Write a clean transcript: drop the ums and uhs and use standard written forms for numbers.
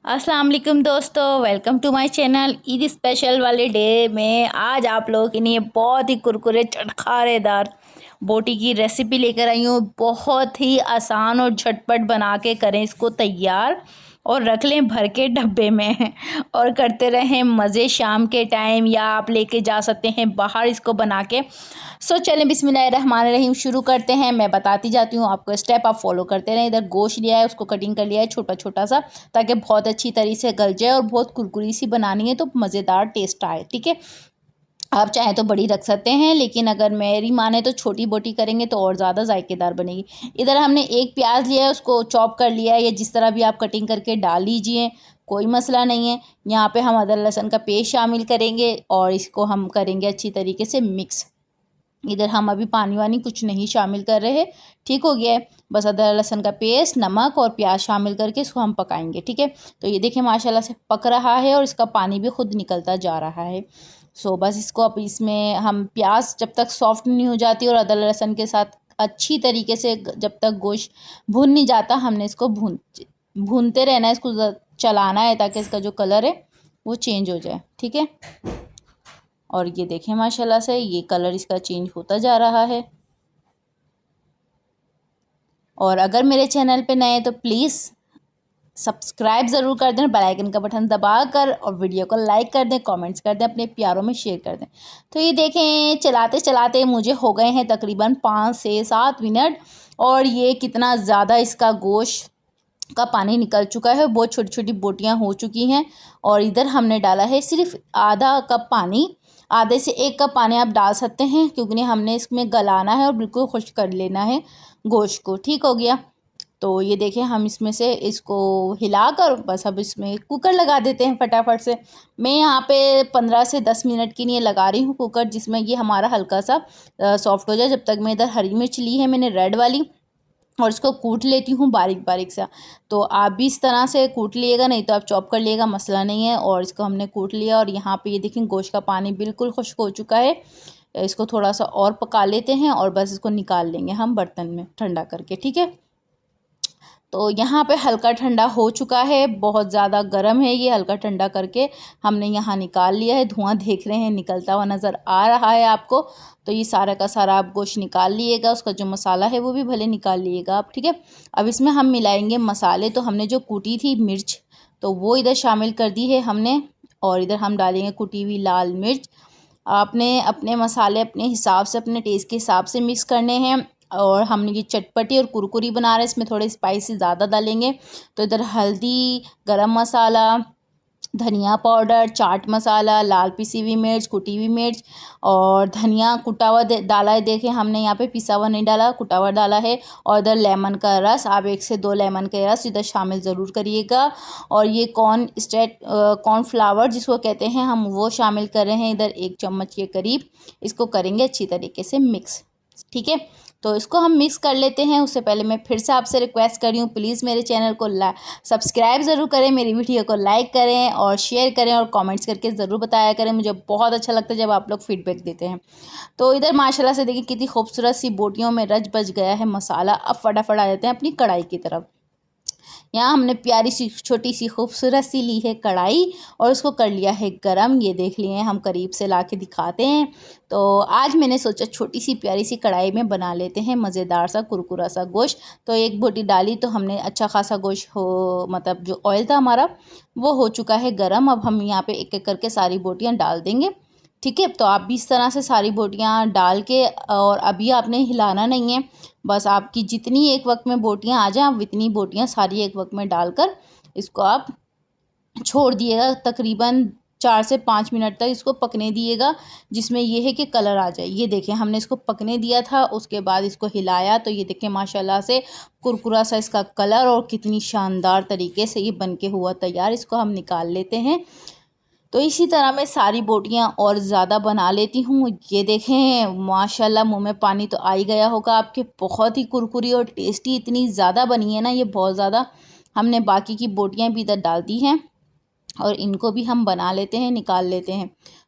अस्सलाम वालेकुम दोस्तों, welcome to my channel. Eid special वाले डे में आज आप लोगों के लिए बहुत ही कुरकुरे चटखारेदार बोटी की रेसिपी लेकर आई हूँ। बहुत ही आसान और झटपट बना के करें इसको तैयार और रख लें भर के डब्बे में और करते रहें मज़े शाम के टाइम, या आप लेके जा सकते हैं बाहर इसको बना के। सो चलें बिस्मिल्लाहिर्रहमानिर्रहीम शुरू करते हैं। मैं बताती जाती हूँ आपको, स्टेप आप फॉलो करते रहें। इधर गोश्त लिया है, उसको कटिंग कर लिया है छोटा छोटा सा, ताकि बहुत अच्छी तरीके से गल जाए और बहुत कुरकुरी सी बनानी है तो मज़ेदार टेस्ट आए। ठीक है, आप चाहें तो बड़ी रख सकते हैं, लेकिन अगर मेरी माने तो छोटी बोटी करेंगे तो और ज़्यादा जायकेदार बनेगी। इधर हमने एक प्याज लिया है, उसको चॉप कर लिया है, या जिस तरह भी आप कटिंग करके डाल लीजिए, कोई मसला नहीं है। यहाँ पे हम अदरक लहसुन का पेस्ट शामिल करेंगे और इसको हम करेंगे अच्छी तरीके से मिक्स। इधर हम अभी पानी वानी कुछ नहीं शामिल कर रहे, ठीक हो गया है। बस अदरक लहसुन का पेस्ट, नमक और प्याज शामिल करके इसको हम पकाएंगे। ठीक है, तो ये देखिए माशाल्लाह से पक रहा है और इसका पानी भी खुद निकलता जा रहा है। सो बस इसको अब इसमें हम प्याज जब तक सॉफ्ट नहीं हो जाती और अदरक लहसुन के साथ अच्छी तरीके से जब तक गोश्त भुन नहीं जाता, हमने इसको भूनते रहना है, इसको चलाना है ताकि इसका जो कलर है वो चेंज हो जाए। ठीक है, और ये देखें माशाल्लाह से ये कलर इसका चेंज होता जा रहा है। और अगर मेरे चैनल पे नए हैं तो प्लीज़ सब्सक्राइब ज़रूर कर दें, बेल आइकन का बटन दबा कर, और वीडियो को लाइक कर दें, कमेंट्स कर दें, अपने प्यारों में शेयर कर दें। तो ये देखें चलाते चलाते मुझे हो गए हैं तकरीबन 5 से 7 मिनट, और ये कितना ज़्यादा इसका गोश्त का पानी निकल चुका है, बहुत छोटी छोटी बोटियां हो चुकी हैं। और इधर हमने डाला है सिर्फ आधा कप पानी, आधे से 1 कप पानी आप डाल सकते हैं, क्योंकि हमने इसमें गलाना है और बिल्कुल खुश्क कर लेना है गोश्त को। ठीक हो गया, तो ये देखें हम इसमें से इसको हिलाकर बस अब इसमें कुकर लगा देते हैं फटाफट से। मैं यहाँ पे 15 से 10 मिनट के लिए लगा रही हूँ कुकर, जिसमें ये हमारा हल्का सा सॉफ्ट हो जाए। जब तक मैं इधर हरी मिर्च ली है मैंने रेड वाली, और इसको कूट लेती हूँ बारीक बारीक सा। तो आप भी इस तरह से कूट लिएगा, नहीं तो आप चॉप कर लिएगा, मसला नहीं है। और इसको हमने कूट लिया, और यहाँ पे ये देखें गोश्त का पानी बिल्कुल खुश्क हो चुका है। इसको थोड़ा सा और पका लेते हैं और बस इसको निकाल लेंगे हम बर्तन में ठंडा करके। ठीक है, तो यहाँ पे हल्का ठंडा हो चुका है, बहुत ज़्यादा गर्म है ये, हल्का ठंडा करके हमने यहाँ निकाल लिया है। धुआं देख रहे हैं निकलता हुआ नज़र आ रहा है आपको। तो ये सारा का सारा आप गोश्त निकाल लिएगा, उसका जो मसाला है वो भी भले निकाल लिएगा आप। ठीक है, अब इसमें हम मिलाएंगे मसाले। तो हमने जो कूटी थी मिर्च, तो वो इधर शामिल कर दी है हमने, और इधर हम डालेंगे कुटी हुई लाल मिर्च। आपने अपने मसाले अपने हिसाब से, अपने टेस्ट के हिसाब से मिक्स करने हैं। और हम ये चटपटी और कुरकुरी बना रहे हैं, इसमें थोड़े स्पाइसी ज़्यादा डालेंगे। तो इधर हल्दी, गरम मसाला, धनिया पाउडर, चाट मसाला, लाल पिसी हुई मिर्च, कुटी हुई मिर्च, और धनिया कुटा हुआ डाला है। देखें हमने यहाँ पे पिसा हुआ नहीं डाला, कुटा हुआ डाला है। और इधर लेमन का रस, आप 1 से 2 लेमन के रस इधर शामिल ज़रूर करिएगा। और ये कॉर्नफ्लावर जिसको कहते हैं हम, वो शामिल कर रहे हैं इधर 1 चम्मच के करीब। इसको करेंगे अच्छी तरीके से मिक्स। ठीक है, तो इसको हम मिक्स कर लेते हैं। उससे पहले मैं फिर से आपसे रिक्वेस्ट कर रही हूँ, प्लीज़ मेरे चैनल को सब्सक्राइब ज़रूर करें, मेरी वीडियो को लाइक करें और शेयर करें, और कमेंट्स करके ज़रूर बताया करें। मुझे बहुत अच्छा लगता है जब आप लोग फीडबैक देते हैं। तो इधर माशाल्लाह से देखिए कितनी खूबसूरत सी बोटियों में रच बच गया है मसाला। अब फटाफट आ जाते हैं अपनी कढ़ाई की तरफ। यहाँ हमने प्यारी सी छोटी सी खूबसूरत सी ली है कढ़ाई, और उसको कर लिया है गरम। ये देख लिए हम करीब से ला के दिखाते हैं। तो आज मैंने सोचा छोटी सी प्यारी सी कढ़ाई में बना लेते हैं मज़ेदार सा कुरकुरा सा गोश्त। तो 1 बोटी डाली तो हमने अच्छा खासा गोश्त हो, मतलब जो ऑयल था हमारा वो हो चुका है गरम। अब हम यहाँ पे एक एक करके सारी बोटियाँ डाल देंगे। ठीक है, तो आप भी इस तरह से सारी बोटियाँ डाल के, और अभी आपने हिलाना नहीं है, बस आपकी जितनी एक वक्त में बोटियाँ आ जाएं, आप इतनी बोटियाँ सारी एक वक्त में डालकर इसको आप छोड़ दिएगा। तकरीबन 4 से 5 मिनट तक इसको पकने दिएगा, जिसमें ये है कि कलर आ जाए। ये देखें हमने इसको पकने दिया था, उसके बाद इसको हिलाया, तो ये देखें माशाल्लाह से कुरकुरा सा इसका कलर, और कितनी शानदार तरीके से ये बन के हुआ तैयार। इसको हम निकाल लेते हैं। तो इसी तरह मैं सारी बोटियाँ और ज़्यादा बना लेती हूँ। ये देखें माशाल्लाह मुंह में पानी तो आ ही गया होगा आपके, बहुत ही कुरकुरी और टेस्टी इतनी ज़्यादा बनी है ना ये, बहुत ज़्यादा। हमने बाकी की बोटियाँ भी इधर डाल दी हैं, और इनको भी हम बना लेते हैं, निकाल लेते हैं।